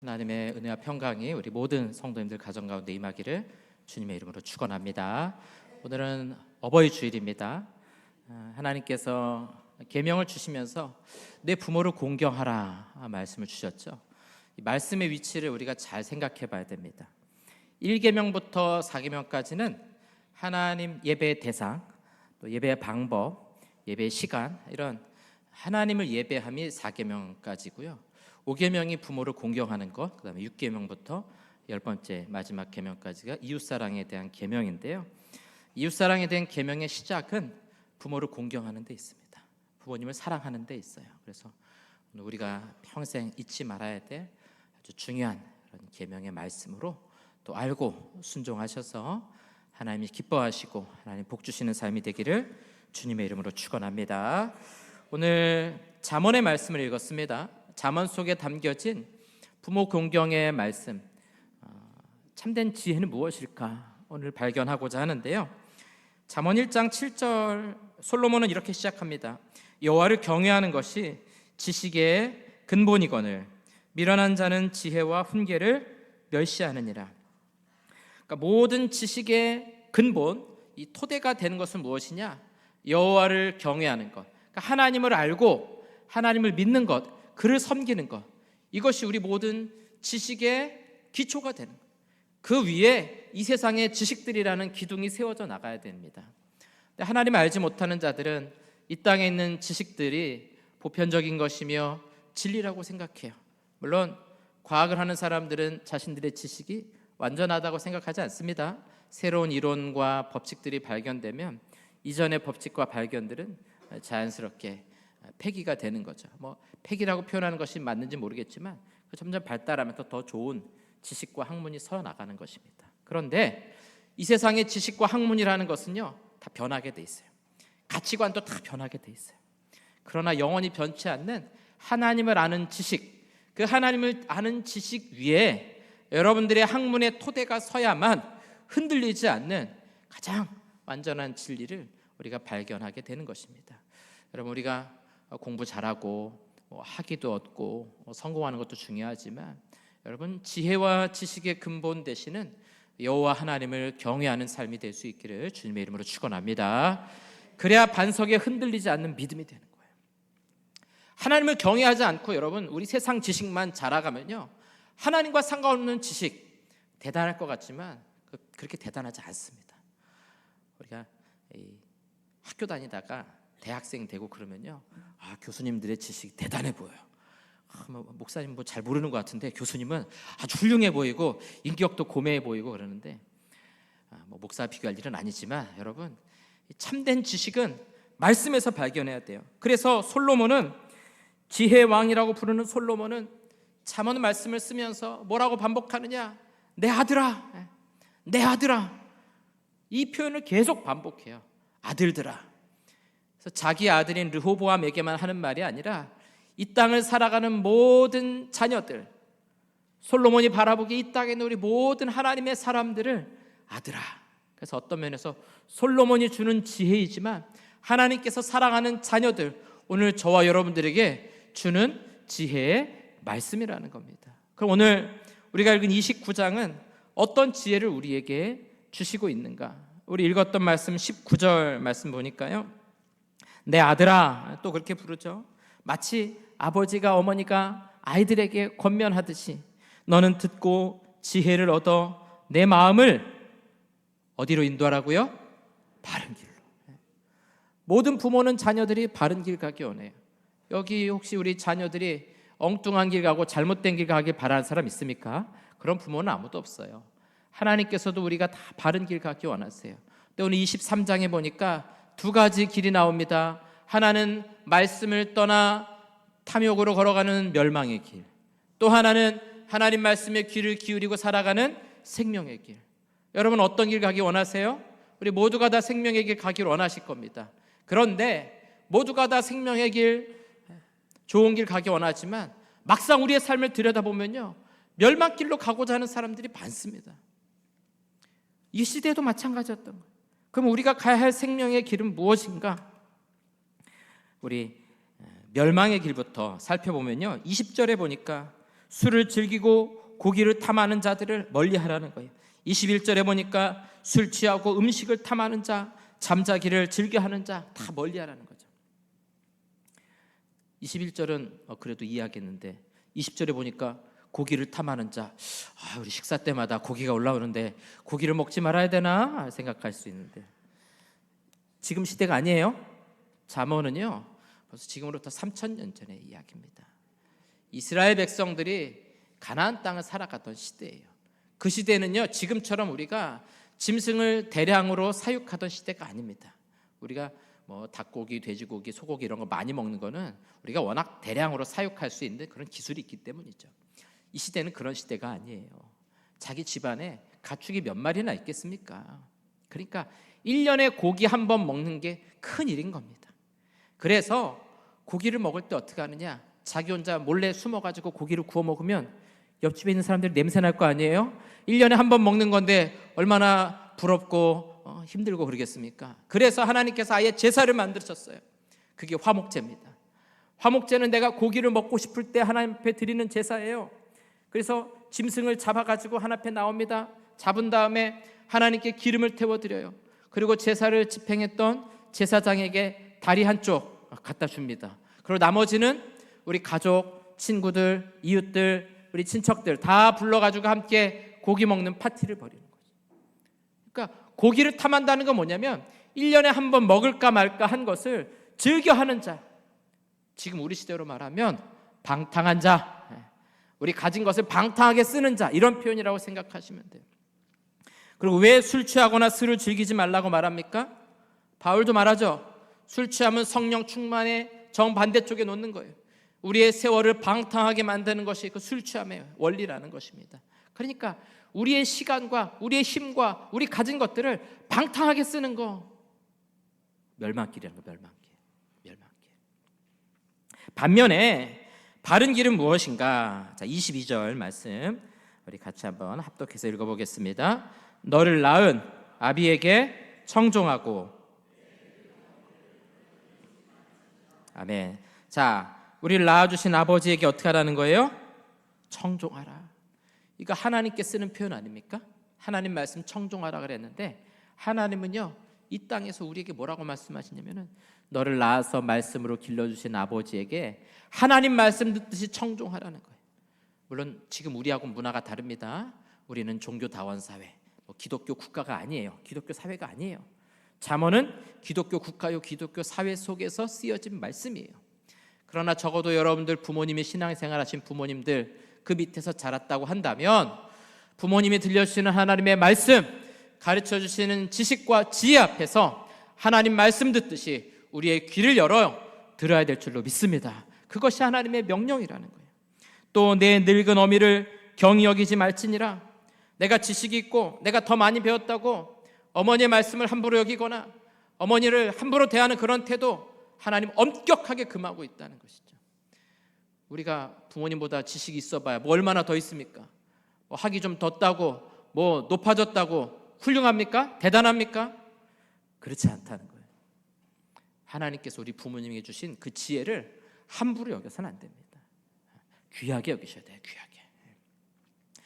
하나님의 은혜와 평강이 우리 모든 성도님들 가정 가운데 임하기를 주님의 이름으로 축원합니다. 오늘은 어버이 주일입니다. 하나님께서 계명을 주시면서 내 부모를 공경하라 말씀을 주셨죠. 이 말씀의 위치를 우리가 잘 생각해 봐야 됩니다. 1계명부터 4계명까지는 하나님 예배의 대상, 또 예배의 방법, 예배의 시간, 이런 하나님을 예배함이 4계명까지고요. 5계명이 부모를 공경하는 것, 그 다음에 6계명부터 10번째 마지막 계명까지가 이웃사랑에 대한 계명인데요. 이웃사랑에 대한 계명의 시작은 부모를 공경하는 데 있습니다. 부모님을 사랑하는 데 있어요. 그래서 오늘 우리가 평생 잊지 말아야 될 아주 중요한 그런 계명의 말씀으로 또 알고 순종하셔서 하나님이 기뻐하시고 하나님 복 주시는 삶이 되기를 주님의 이름으로 축원합니다. 오늘 잠언의 말씀을 읽었습니다. 잠언 속에 담겨진 부모 공경의 말씀, 참된 지혜는 무엇일까 오늘 발견하고자 하는데요. 잠언 1장 7절 솔로몬은 이렇게 시작합니다. 여호와를 경외하는 것이 지식의 근본이거늘 미련한 자는 지혜와 훈계를 멸시하느니라. 그러니까 모든 지식의 근본, 이 토대가 되는 것은 무엇이냐? 여호와를 경외하는 것, 그러니까 하나님을 알고 하나님을 믿는 것, 그를 섬기는 것, 이것이 우리 모든 지식의 기초가 되는 것. 그 위에 이 세상의 지식들이라는 기둥이 세워져 나가야 됩니다. 근데 하나님을 알지 못하는 자들은 이 땅에 있는 지식들이 보편적인 것이며 진리라고 생각해요. 물론 과학을 하는 사람들은 자신들의 지식이 완전하다고 생각하지 않습니다. 새로운 이론과 법칙들이 발견되면 이전의 법칙과 발견들은 자연스럽게 폐기가 되는 거죠. 폐기라고 표현하는 것이 맞는지 모르겠지만 점점 발달하면서 더 좋은 지식과 학문이 서 나가는 것입니다. 그런데 이 세상의 지식과 학문이라는 것은요, 다 변하게 돼 있어요. 가치관도 다 변하게 돼 있어요. 그러나 영원히 변치 않는 하나님을 아는 지식, 그 하나님을 아는 지식 위에 여러분들의 학문의 토대가 서야만 흔들리지 않는 가장 완전한 진리를 우리가 발견하게 되는 것입니다. 여러분, 우리가 공부 잘하고 학위도 얻고 성공하는 것도 중요하지만 여러분, 지혜와 지식의 근본 되시는 여호와 하나님을 경외하는 삶이 될 수 있기를 주님의 이름으로 축원합니다. 그래야 반석에 흔들리지 않는 믿음이 되는 거예요. 하나님을 경외하지 않고 여러분 우리 세상 지식만 자라가면요, 하나님과 상관없는 지식 대단할 것 같지만 그렇게 대단하지 않습니다. 우리가 학교 다니다가 대학생 되고 그러면요, 교수님들의 지식이 대단해 보여요. 목사님 잘 모르는 것 같은데 교수님은 아주 훌륭해 보이고 인격도 고매해 보이고 그러는데, 목사 비교할 일은 아니지만 여러분, 참된 지식은 말씀에서 발견해야 돼요. 그래서 솔로몬은, 지혜의 왕이라고 부르는 솔로몬은 잠언 말씀을 쓰면서 뭐라고 반복하느냐? 내 아들아, 내 아들아. 이 표현을 계속 반복해요. 아들들아. 그래서 자기 아들인 르호보암에게만 하는 말이 아니라 이 땅을 살아가는 모든 자녀들, 솔로몬이 바라보기에 이 땅에 있는 우리 모든 하나님의 사람들을 아들아. 그래서 어떤 면에서 솔로몬이 주는 지혜이지만 하나님께서 사랑하는 자녀들, 오늘 저와 여러분들에게 주는 지혜의 말씀이라는 겁니다. 그럼 오늘 우리가 읽은 29장은 어떤 지혜를 우리에게 주시고 있는가? 우리 읽었던 말씀 19절 말씀 보니까요, 내 아들아, 또 그렇게 부르죠. 마치 아버지가 어머니가 아이들에게 권면하듯이 너는 듣고 지혜를 얻어 내 마음을 어디로 인도하라고요? 바른 길로. 모든 부모는 자녀들이 바른 길 가기 원해요. 여기 혹시 우리 자녀들이 엉뚱한 길 가고 잘못된 길 가길 바라는 사람 있습니까? 그런 부모는 아무도 없어요. 하나님께서도 우리가 다 바른 길 가기 원하세요. 근데 오늘 23장에 보니까 두 가지 길이 나옵니다. 하나는 말씀을 떠나 탐욕으로 걸어가는 멸망의 길, 또 하나는 하나님 말씀에 귀를 기울이고 살아가는 생명의 길. 여러분, 어떤 길 가기 원하세요? 우리 모두가 다 생명의 길 가기를 원하실 겁니다. 그런데 모두가 다 생명의 길, 좋은 길 가기 원하지만 막상 우리의 삶을 들여다보면요, 멸망길로 가고자 하는 사람들이 많습니다. 이 시대도 마찬가지였던 거예요. 그럼 우리가 가야 할 생명의 길은 무엇인가? 우리 멸망의 길부터 살펴보면요, 20절에 보니까 술을 즐기고 고기를 탐하는 자들을 멀리하라는 거예요. 21절에 보니까 술 취하고 음식을 탐하는 자, 잠자기를 즐겨하는 자 다 멀리하라는 거죠. 21절은 그래도 이해하겠는데 20절에 보니까 고기를 탐하는 자, 우리 식사 때마다 고기가 올라오는데 고기를 먹지 말아야 되나 생각할 수 있는데, 지금 시대가 아니에요. 잠언은요 벌써 지금으로부터 3000년 전의 이야기입니다. 이스라엘 백성들이 가나안 땅을 살아갔던 시대예요. 그 시대는요 지금처럼 우리가 짐승을 대량으로 사육하던 시대가 아닙니다. 우리가 뭐 닭고기, 돼지고기, 소고기 이런 거 많이 먹는 거는 우리가 워낙 대량으로 사육할 수 있는 그런 기술이 있기 때문이죠. 이 시대는 그런 시대가 아니에요. 자기 집안에 가축이 몇 마리나 있겠습니까? 그러니까 1년에 고기 한 번 먹는 게 큰 일인 겁니다. 그래서 고기를 먹을 때 어떻게 하느냐, 자기 혼자 몰래 숨어가지고 고기를 구워 먹으면 옆집에 있는 사람들이 냄새 날 거 아니에요? 1년에 한 번 먹는 건데 얼마나 부럽고 힘들고 그러겠습니까? 그래서 하나님께서 아예 제사를 만드셨어요. 그게 화목제입니다. 화목제는 내가 고기를 먹고 싶을 때 하나님 앞에 드리는 제사예요. 그래서 짐승을 잡아가지고 하나님 앞에 나옵니다. 잡은 다음에 하나님께 기름을 태워드려요. 그리고 제사를 집행했던 제사장에게 다리 한쪽 갖다 줍니다. 그리고 나머지는 우리 가족, 친구들, 이웃들, 우리 친척들 다 불러가지고 함께 고기 먹는 파티를 벌이는 거죠. 그러니까 고기를 탐한다는 건 뭐냐면 1년에 한 번 먹을까 말까 한 것을 즐겨하는 자, 지금 우리 시대로 말하면 방탕한 자, 우리 가진 것을 방탕하게 쓰는 자, 이런 표현이라고 생각하시면 돼요. 그리고 왜 술 취하거나 술을 즐기지 말라고 말합니까? 바울도 말하죠. 술 취하면 성령 충만의 정반대쪽에 놓는 거예요. 우리의 세월을 방탕하게 만드는 것이 그 술 취함의 원리라는 것입니다. 그러니까 우리의 시간과 우리의 힘과 우리 가진 것들을 방탕하게 쓰는 거, 멸망길이라는 거. 멸망길. 반면에 바른 길은 무엇인가? 자, 22절 말씀 우리 같이 한번 합독해서 읽어보겠습니다. 너를 낳은 아비에게 청종하고. 아멘. 자, 우리를 낳아주신 아버지에게 어떻게 하라는 거예요? 청종하라. 이거 하나님께 쓰는 표현 아닙니까? 하나님 말씀 청종하라 그랬는데, 하나님은요 이 땅에서 우리에게 뭐라고 말씀하시냐면은 너를 낳아서 말씀으로 길러주신 아버지에게 하나님 말씀 듣듯이 청종하라는 거예요. 물론 지금 우리하고 문화가 다릅니다. 우리는 종교다원 사회, 기독교 국가가 아니에요. 기독교 사회가 아니에요. 잠언은 기독교 국가요 기독교 사회 속에서 쓰여진 말씀이에요. 그러나 적어도 여러분들 부모님이 신앙생활 하신 부모님들 그 밑에서 자랐다고 한다면 부모님이 들려주시는 하나님의 말씀, 가르쳐주시는 지식과 지혜 앞에서 하나님 말씀 듣듯이 우리의 귀를 열어 들어야 될 줄로 믿습니다. 그것이 하나님의 명령이라는 거예요. 또 내 늙은 어미를 경히 여기지 말지니라. 내가 지식이 있고 내가 더 많이 배웠다고 어머니의 말씀을 함부로 여기거나 어머니를 함부로 대하는 그런 태도, 하나님 엄격하게 금하고 있다는 것이죠. 우리가 부모님보다 지식이 있어봐야 뭐 얼마나 더 있습니까? 뭐 학이 좀 더 따고 뭐 높아졌다고 훌륭합니까? 대단합니까? 그렇지 않다는 거예요. 하나님께서 우리 부모님에게 주신 그 지혜를 함부로 여겨서는 안 됩니다. 귀하게 여기셔야 돼요. 귀하게.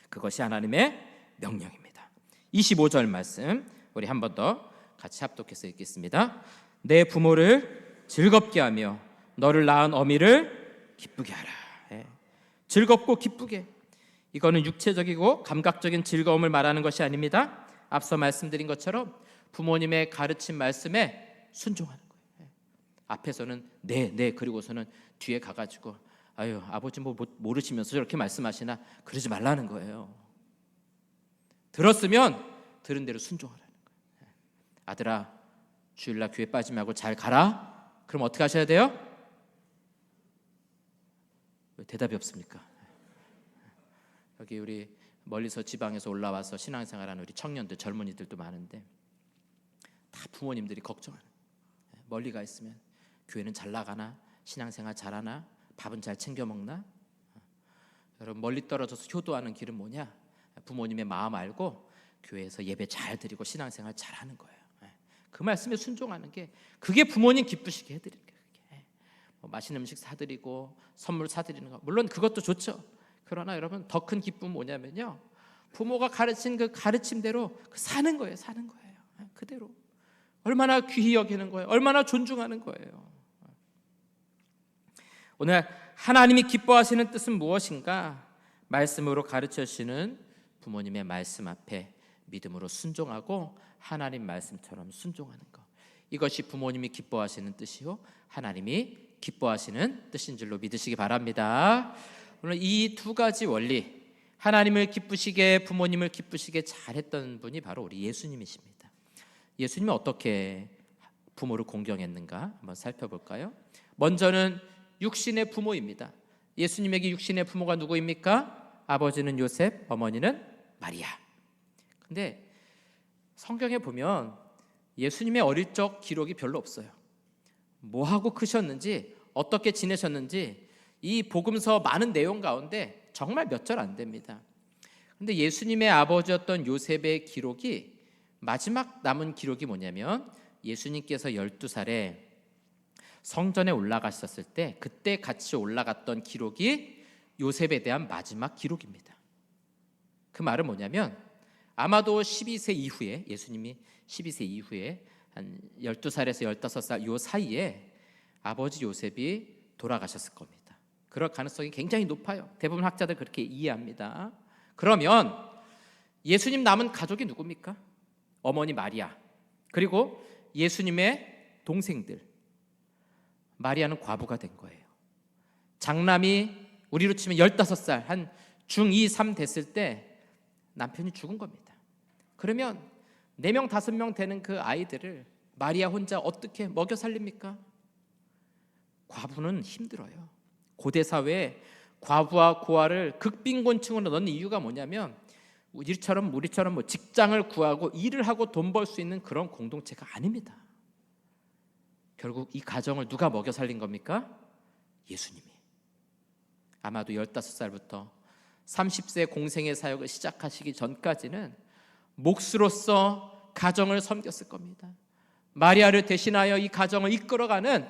그것이 하나님의 명령입니다. 25절 말씀 우리 한 번 더 같이 합독해서 읽겠습니다. 내 부모를 즐겁게 하며 너를 낳은 어미를 기쁘게 하라. 즐겁고 기쁘게, 이거는 육체적이고 감각적인 즐거움을 말하는 것이 아닙니다. 앞서 말씀드린 것처럼 부모님의 가르친 말씀에 순종하는 거예요. 앞에서는 네 그리고서는 뒤에 가가지고 아유 아버지 뭐 모르시면서 저렇게 말씀하시나, 그러지 말라는 거예요. 들었으면 들은 대로 순종하라는 거예요. 아들아 주일날 교회 빠지지 말고 잘 가라. 그럼 어떻게 하셔야 돼요? 왜 대답이 없습니까? 여기 우리 멀리서 지방에서 올라와서 신앙생활하는 우리 청년들, 젊은이들도 많은데 다 부모님들이 걱정하는 거예요. 멀리 가 있으면 교회는 잘 나가나, 신앙생활 잘하나, 밥은 잘 챙겨 먹나? 여러분 멀리 떨어져서 효도하는 길은 뭐냐? 부모님의 마음 알고 교회에서 예배 잘 드리고 신앙생활 잘하는 거예요. 그 말씀에 순종하는 게, 그게 부모님 기쁘시게 해드리는 거예요. 뭐 맛있는 음식 사드리고 선물 사드리는 거 물론 그것도 좋죠. 그러나 여러분, 더 큰 기쁨은 뭐냐면요, 부모가 가르친 그 가르침대로 사는 거예요. 사는 거예요. 그대로. 얼마나 귀히 여기는 거예요. 얼마나 존중하는 거예요. 오늘 하나님이 기뻐하시는 뜻은 무엇인가? 말씀으로 가르쳐 주시는 부모님의 말씀 앞에 믿음으로 순종하고 하나님 말씀처럼 순종하는 것, 이것이 부모님이 기뻐하시는 뜻이요, 하나님이 기뻐하시는 뜻인 줄로 믿으시기 바랍니다. 오늘 이 두 가지 원리, 하나님을 기쁘시게 부모님을 기쁘시게 잘했던 분이 바로 우리 예수님이십니다. 예수님은 어떻게 부모를 공경했는가 한번 살펴볼까요? 먼저는 육신의 부모입니다. 예수님에게 육신의 부모가 누구입니까? 아버지는 요셉, 어머니는 마리아. 근데 성경에 보면 예수님의 어릴 적 기록이 별로 없어요. 뭐 하고 크셨는지, 어떻게 지내셨는지 이 복음서 많은 내용 가운데 정말 몇 절 안 됩니다. 근데 예수님의 아버지였던 요셉의 기록이, 마지막 남은 기록이 뭐냐면 예수님께서 12살에 성전에 올라가셨을 때 그때 같이 올라갔던 기록이 요셉에 대한 마지막 기록입니다. 그 말은 뭐냐면 아마도 12세 이후에, 예수님이 12세 이후에 한 12살에서 15살 요 사이에 아버지 요셉이 돌아가셨을 겁니다. 그럴 가능성이 굉장히 높아요. 대부분 학자들 그렇게 이해합니다. 그러면 예수님 남은 가족이 누굽니까? 어머니 마리아, 그리고 예수님의 동생들. 마리아는 과부가 된 거예요. 장남이 우리로 치면 15살, 한 중2, 3 됐을 때 남편이 죽은 겁니다. 그러면 4명, 5명 되는 그 아이들을 마리아 혼자 어떻게 먹여 살립니까? 과부는 힘들어요. 고대 사회에 과부와 고아를 극빈곤층으로 넣는 이유가 뭐냐면 우리처럼 뭐 직장을 구하고 일을 하고 돈 벌 수 있는 그런 공동체가 아닙니다. 결국 이 가정을 누가 먹여 살린 겁니까? 예수님이. 아마도 15살부터 30세 공생의 사역을 시작하시기 전까지는 몫으로서 가정을 섬겼을 겁니다. 마리아를 대신하여 이 가정을 이끌어가는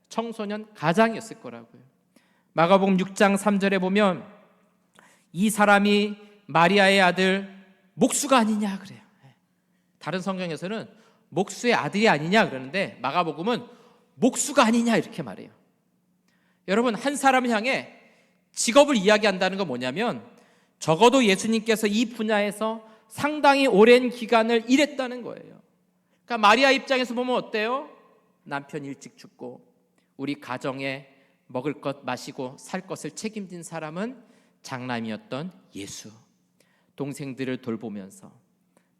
청소년 가장이었을 거라고요. 마가복음 6장 3절에 보면 이 사람이 마리아의 아들 목수가 아니냐 그래요. 다른 성경에서는 목수의 아들이 아니냐 그러는데 마가복음은 목수가 아니냐 이렇게 말해요. 여러분, 한 사람을 향해 직업을 이야기한다는 건 뭐냐면 적어도 예수님께서 이 분야에서 상당히 오랜 기간을 일했다는 거예요. 그러니까 마리아 입장에서 보면 어때요? 남편 일찍 죽고 우리 가정에 먹을 것 마시고 살 것을 책임진 사람은 장남이었던 예수. 동생들을 돌보면서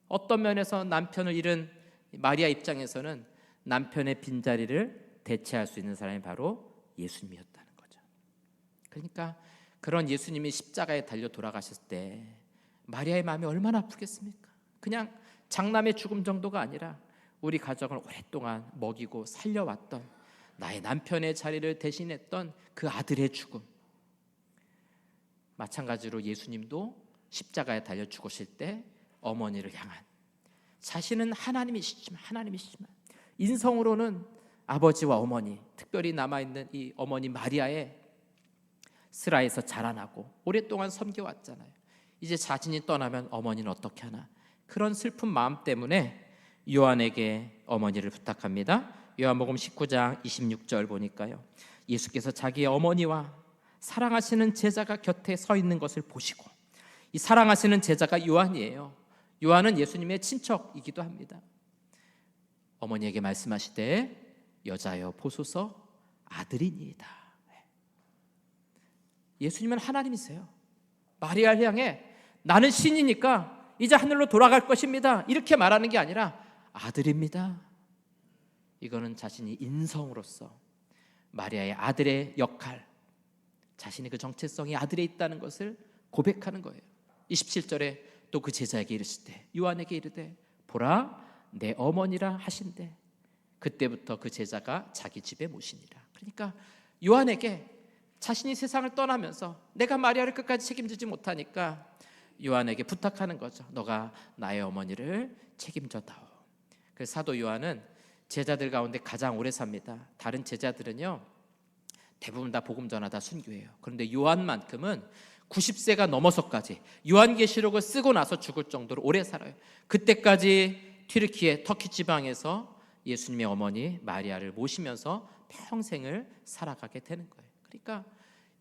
어떤 면에서 남편을 잃은 마리아 입장에서는 남편의 빈자리를 대체할 수 있는 사람이 바로 예수님이었다는 거죠. 그러니까 그런 예수님이 십자가에 달려 돌아가셨을 때 마리아의 마음이 얼마나 아프겠습니까? 그냥 장남의 죽음 정도가 아니라 우리 가정을 오랫동안 먹이고 살려왔던 나의 남편의 자리를 대신했던 그 아들의 죽음. 마찬가지로 예수님도 십자가에 달려 죽으실 때 어머니를 향한, 자신은 하나님이시지만 인성으로는 아버지와 어머니, 특별히 남아있는 이 어머니 마리아의 스라에서 자라나고 오랫동안 섬겨왔잖아요. 이제 자신이 떠나면 어머니는 어떻게 하나, 그런 슬픈 마음 때문에 요한에게 어머니를 부탁합니다. 요한복음 19장 26절 보니까요, 예수께서 자기의 어머니와 사랑하시는 제자가 곁에 서 있는 것을 보시고, 이 사랑하시는 제자가 요한이에요. 요한은 예수님의 친척이기도 합니다. 어머니에게 말씀하시되 여자여 보소서 아들이니이다. 예수님은 하나님이세요. 마리아를 향해 나는 신이니까 이제 하늘로 돌아갈 것입니다 이렇게 말하는 게 아니라 아들입니다. 이거는 자신이 인성으로서 마리아의 아들의 역할, 자신의 그 정체성이 아들에 있다는 것을 고백하는 거예요. 27절에 또 그 제자에게 이르시되 요한에게 이르되 보라 내 어머니라 하신대 그때부터 그 제자가 자기 집에 모시니라. 그러니까 요한에게 자신이 세상을 떠나면서 내가 마리아를 끝까지 책임지지 못하니까 요한에게 부탁하는 거죠. 너가 나의 어머니를 책임져다오. 그래서 사도 요한은 제자들 가운데 가장 오래 삽니다. 다른 제자들은요 대부분 다 복음 전하다 순교해요. 그런데 요한만큼은 90세가 넘어서까지 요한계시록을 쓰고 나서 죽을 정도로 오래 살아요. 그때까지 튀르키예 터키 지방에서 예수님의 어머니 마리아를 모시면서 평생을 살아가게 되는 거예요. 그러니까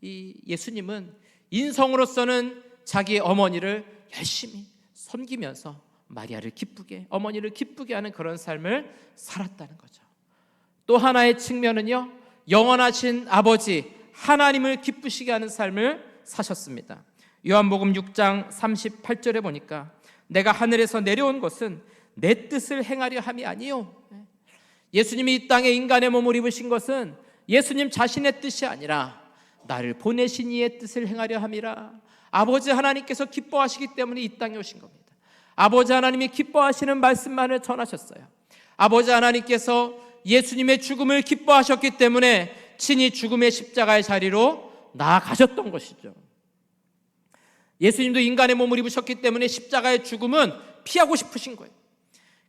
이 예수님은 인성으로서는 자기의 어머니를 열심히 섬기면서 마리아를 기쁘게, 어머니를 기쁘게 하는 그런 삶을 살았다는 거죠. 또 하나의 측면은요, 영원하신 아버지 하나님을 기쁘시게 하는 삶을 사셨습니다. 요한복음 6장 38절에 보니까 내가 하늘에서 내려온 것은 내 뜻을 행하려 함이 아니요. 예수님이 이 땅에 인간의 몸을 입으신 것은 예수님 자신의 뜻이 아니라 나를 보내신 이의 뜻을 행하려 함이라. 아버지 하나님께서 기뻐하시기 때문에 이 땅에 오신 겁니다. 아버지 하나님이 기뻐하시는 말씀만을 전하셨어요. 아버지 하나님께서 예수님의 죽음을 기뻐하셨기 때문에 친히 죽음의 십자가의 자리로 나아가셨던 것이죠. 예수님도 인간의 몸을 입으셨기 때문에 십자가의 죽음은 피하고 싶으신 거예요.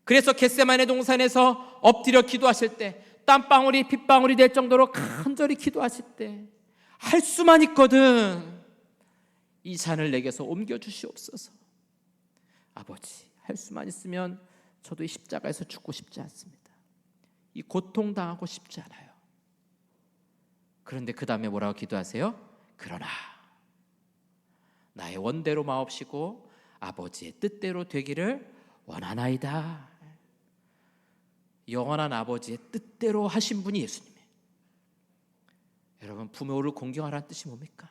그래서 겟세마네 동산에서 엎드려 기도하실 때, 땀방울이 핏방울이 될 정도로 간절히 기도하실 때 할 수만 있거든 이 잔을 내게서 옮겨주시옵소서. 아버지, 할 수만 있으면 저도 이 십자가에서 죽고 싶지 않습니다. 이 고통당하고 싶지 않아요. 그런데 그 다음에 뭐라고 기도하세요? 그러나 나의 원대로 마옵시고 아버지의 뜻대로 되기를 원하나이다. 영원한 아버지의 뜻대로 하신 분이 예수님이에요. 여러분, 부모를 공경하라는 뜻이 뭡니까?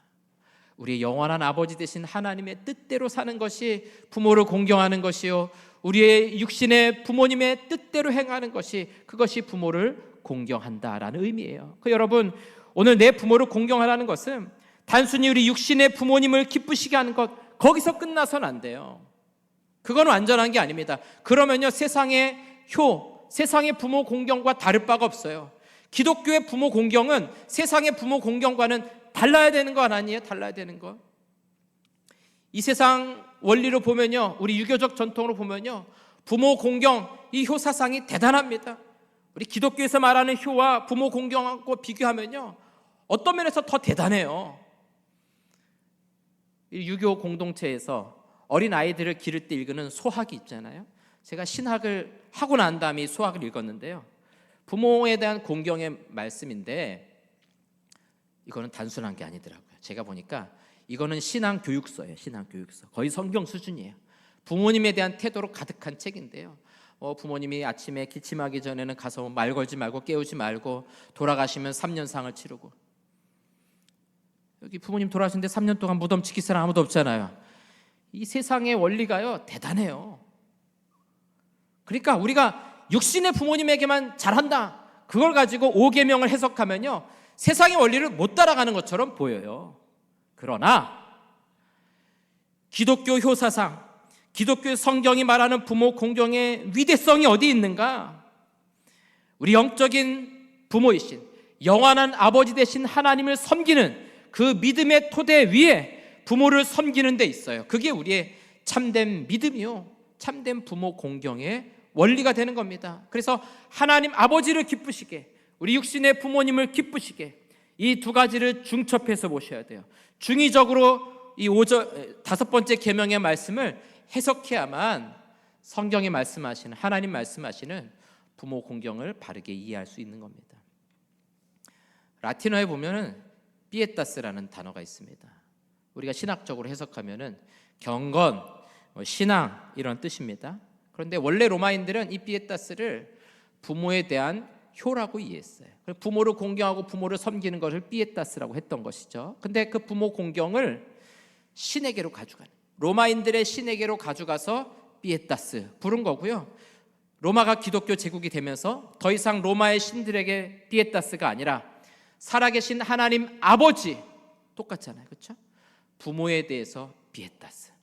우리의 영원한 아버지 되신 하나님의 뜻대로 사는 것이 부모를 공경하는 것이요, 우리의 육신의 부모님의 뜻대로 행하는 것이, 그것이 부모를 공경한다라는 의미예요. 여러분, 오늘 내 부모를 공경하라는 것은 단순히 우리 육신의 부모님을 기쁘시게 하는 것, 거기서 끝나서는 안 돼요. 그건 완전한 게 아닙니다. 그러면요, 세상의 세상의 부모 공경과 다를 바가 없어요. 기독교의 부모 공경은 세상의 부모 공경과는 달라야 되는 거 아니에요? 달라야 되는 거. 이 세상 원리로 보면요, 우리 유교적 전통으로 보면요, 부모 공경, 이 효사상이 대단합니다. 우리 기독교에서 말하는 효와 부모 공경하고 비교하면요, 어떤 면에서 더 대단해요. 이 유교 공동체에서 어린 아이들을 기를 때 읽는 소학이 있잖아요. 제가 신학을 하고 난 다음에 이 소학을 읽었는데요, 부모에 대한 공경의 말씀인데 이거는 단순한 게 아니더라고요. 제가 보니까 이거는 신앙 교육서예요. 신앙 교육서. 거의 성경 수준이에요. 부모님에 대한 태도로 가득한 책인데요, 부모님이 아침에 기침하기 전에는 가서 말 걸지 말고 깨우지 말고, 돌아가시면 3년상을 치르고. 여기 부모님 돌아가셨는데 3년 동안 무덤 지킬 사람 아무도 없잖아요. 이 세상의 원리가요, 대단해요. 그러니까 우리가 육신의 부모님에게만 잘한다, 그걸 가지고 5계명을 해석하면요, 세상의 원리를 못 따라가는 것처럼 보여요. 그러나 기독교 효사상, 기독교 성경이 말하는 부모 공경의 위대성이 어디 있는가? 우리 영적인 부모이신 영원한 아버지 되신 하나님을 섬기는 그 믿음의 토대 위에 부모를 섬기는 데 있어요. 그게 우리의 참된 믿음이요, 참된 부모 공경의 원리가 되는 겁니다. 그래서 하나님 아버지를 기쁘시게, 우리 육신의 부모님을 기쁘시게, 이 두 가지를 중첩해서 보셔야 돼요. 중의적으로 이 5번째 계명의 말씀을 해석해야만 성경이 말씀하시는, 하나님 말씀하시는 부모 공경을 바르게 이해할 수 있는 겁니다. 라틴어에 보면은 피에타스라는 단어가 있습니다. 우리가 신학적으로 해석하면은 경건, 신앙 이런 뜻입니다. 그런데 원래 로마인들은 이 피에타스를 부모에 대한 효라고 이해했어요. 부모를 공경하고 부모를 섬기는 것을 피에타스라고 했던 것이죠. 근데 그 부모 공경을 신에게로 가져가는, 로마인들의 신에게로 가져가서 피에타스 부른 거고요. 로마가 기독교 제국이 되면서 더 이상 로마의 신들에게 피에타스가 아니라 살아계신 하나님 아버지, 똑같잖아요, 그렇죠? 부모에 대해서 피에타스,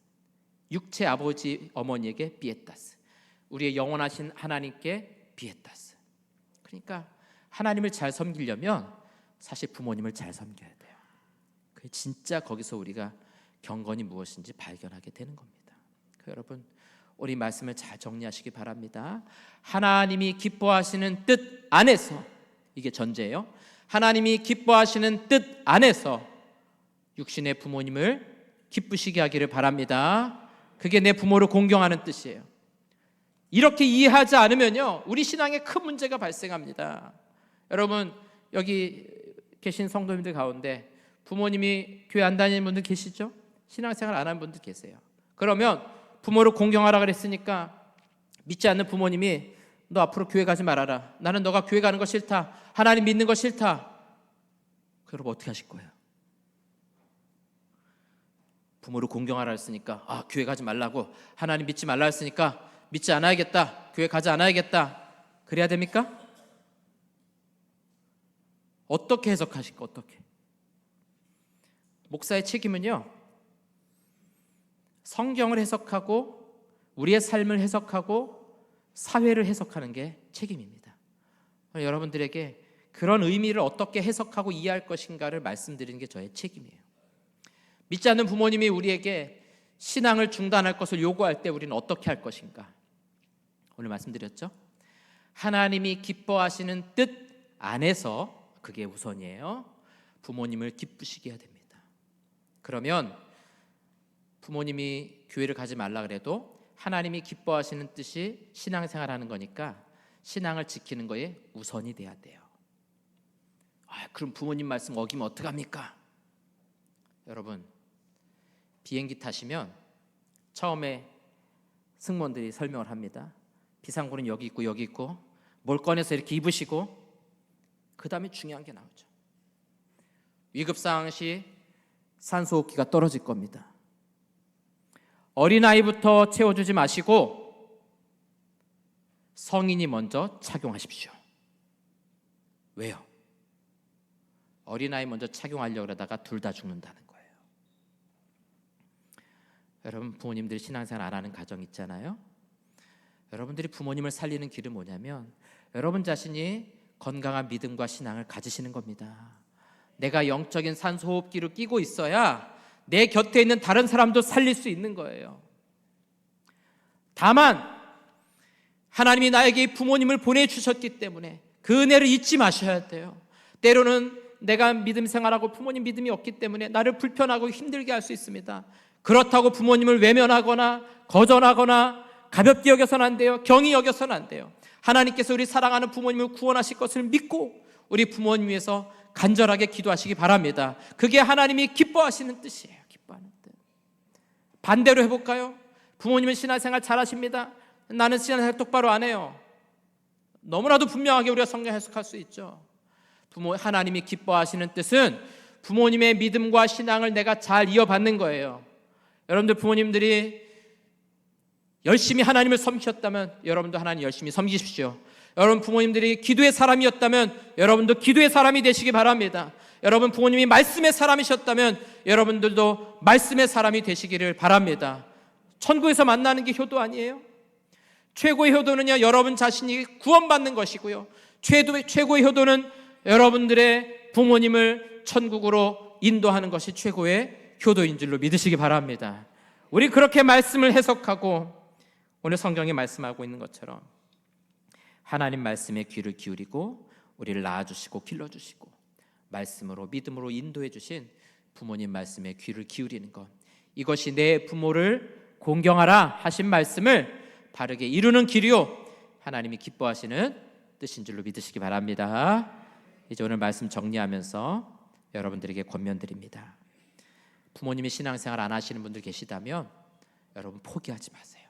육체 아버지 어머니에게 피에타스, 우리의 영원하신 하나님께 피에타스. 그러니까 하나님을 잘 섬기려면 사실 부모님을 잘 섬겨야 돼요. 그게 진짜 거기서 우리가 경건이 무엇인지 발견하게 되는 겁니다. 여러분, 우리 말씀을 잘 정리하시기 바랍니다. 하나님이 기뻐하시는 뜻 안에서, 이게 전제예요. 하나님이 기뻐하시는 뜻 안에서 육신의 부모님을 기쁘시게 하기를 바랍니다. 그게 내 부모를 공경하는 뜻이에요. 이렇게 이해하지 않으면요, 우리 신앙에 큰 문제가 발생합니다. 여러분, 여기 계신 성도님들 가운데 부모님이 교회 안 다니는 분들 계시죠? 신앙생활 안 하는 분들 계세요. 그러면 부모를 공경하라 그랬으니까 믿지 않는 부모님이 너 앞으로 교회 가지 말아라. 나는 너가 교회 가는 거 싫다. 하나님 믿는 거 싫다. 그러면 어떻게 하실 거예요? 부모를 공경하라 했으니까 교회 가지 말라고, 하나님 믿지 말라 했으니까 믿지 않아야겠다. 교회 가지 않아야겠다. 그래야 됩니까? 어떻게 해석하실까? 어떻게? 목사의 책임은요, 성경을 해석하고 우리의 삶을 해석하고 사회를 해석하는 게 책임입니다. 여러분들에게 그런 의미를 어떻게 해석하고 이해할 것인가를 말씀드리는 게 저의 책임이에요. 믿지 않는 부모님이 우리에게 신앙을 중단할 것을 요구할 때 우리는 어떻게 할 것인가? 오늘 말씀드렸죠? 하나님이 기뻐하시는 뜻 안에서 그게 우선이에요. 부모님을 기쁘시게 해야 됩니다. 그러면 부모님이 교회를 가지 말라 그래도 하나님이 기뻐하시는 뜻이 신앙생활하는 거니까 신앙을 지키는 거에 우선이 돼야 돼요. 그럼 부모님 말씀 어기면 어떡합니까? 여러분, 비행기 타시면 처음에 승무원들이 설명을 합니다. 비상구는 여기 있고 여기 있고, 뭘 꺼내서 이렇게 입으시고, 그 다음에 중요한 게 나오죠. 위급상황 시 산소호흡기가 떨어질 겁니다. 어린아이부터 채워주지 마시고 성인이 먼저 착용하십시오. 왜요? 어린아이 먼저 착용하려고 그러다가 둘 다 죽는다는 거예요. 여러분, 부모님들이 신앙생활 안 하는 가정 있잖아요. 여러분들이 부모님을 살리는 길은 뭐냐면 여러분 자신이 건강한 믿음과 신앙을 가지시는 겁니다. 내가 영적인 산소호흡기를 끼고 있어야 내 곁에 있는 다른 사람도 살릴 수 있는 거예요. 다만 하나님이 나에게 부모님을 보내주셨기 때문에 그 은혜를 잊지 마셔야 돼요. 때로는 내가 믿음 생활하고 부모님 믿음이 없기 때문에 나를 불편하고 힘들게 할 수 있습니다. 그렇다고 부모님을 외면하거나 거절하거나 가볍게 여겨서는 안 돼요. 경히 여겨서는 안 돼요. 하나님께서 우리 사랑하는 부모님을 구원하실 것을 믿고 우리 부모님 위해서 간절하게 기도하시기 바랍니다. 그게 하나님이 기뻐하시는 뜻이에요. 기뻐하는 뜻. 반대로 해볼까요? 부모님은 신앙생활 잘하십니다. 나는 신앙생활 똑바로 안 해요. 너무나도 분명하게 우리가 성경 해석할 수 있죠. 하나님이 기뻐하시는 뜻은 부모님의 믿음과 신앙을 내가 잘 이어받는 거예요. 여러분들 부모님들이 열심히 하나님을 섬기셨다면 여러분도 하나님 열심히 섬기십시오. 여러분 부모님들이 기도의 사람이었다면 여러분도 기도의 사람이 되시기 바랍니다. 여러분 부모님이 말씀의 사람이셨다면 여러분들도 말씀의 사람이 되시기를 바랍니다. 천국에서 만나는 게 효도 아니에요? 최고의 효도는요, 여러분 자신이 구원받는 것이고요, 최고의 효도는 여러분들의 부모님을 천국으로 인도하는 것이 최고의 효도인 줄로 믿으시기 바랍니다. 우리 그렇게 말씀을 해석하고 오늘 성경이 말씀하고 있는 것처럼 하나님 말씀에 귀를 기울이고 우리를 낳아주시고 길러주시고 말씀으로 믿음으로 인도해 주신 부모님 말씀에 귀를 기울이는 것, 이것이 내 부모를 공경하라 하신 말씀을 바르게 이루는 길이요 하나님이 기뻐하시는 뜻인 줄로 믿으시기 바랍니다. 이제 오늘 말씀 정리하면서 여러분들에게 권면드립니다. 부모님이 신앙생활 안 하시는 분들 계시다면 여러분 포기하지 마세요.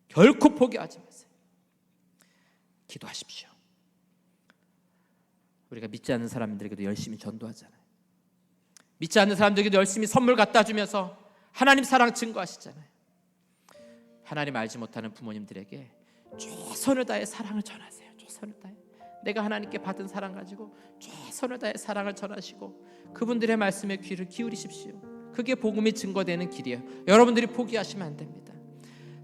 결코 포기하지 마세요. 기도하십시오. 우리가 믿지 않는 사람들에게도 열심히 전도하잖아요. 믿지 않는 사람들에게도 열심히 선물 갖다 주면서 하나님 사랑 증거하시잖아요. 하나님 알지 못하는 부모님들에게 최선을 다해 사랑을 전하세요. 최선을 다해. 내가 하나님께 받은 사랑 가지고 최선을 다해 사랑을 전하시고 그분들의 말씀에 귀를 기울이십시오. 그게 복음이 증거되는 길이에요. 여러분들이 포기하시면 안 됩니다.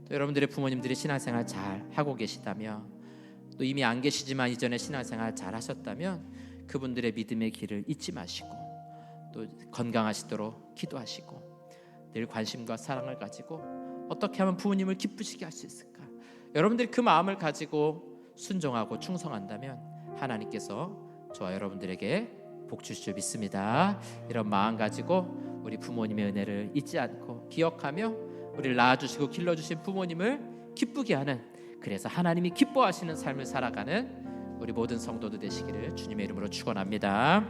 또 여러분들의 부모님들이 신앙생활 잘 하고 계시다면, 또 이미 안 계시지만 이전에 신앙생활 잘 하셨다면 그분들의 믿음의 길을 잊지 마시고 또 건강하시도록 기도하시고 늘 관심과 사랑을 가지고 어떻게 하면 부모님을 기쁘시게 할 수 있을까? 여러분들이 그 마음을 가지고 순종하고 충성한다면 하나님께서 저와 여러분들에게 복 주실 줄 믿습니다. 이런 마음 가지고 우리 부모님의 은혜를 잊지 않고 기억하며 우리를 낳아주시고 길러주신 부모님을 기쁘게 하는, 그래서 하나님이 기뻐하시는 삶을 살아가는 우리 모든 성도들 되시기를 주님의 이름으로 축원합니다.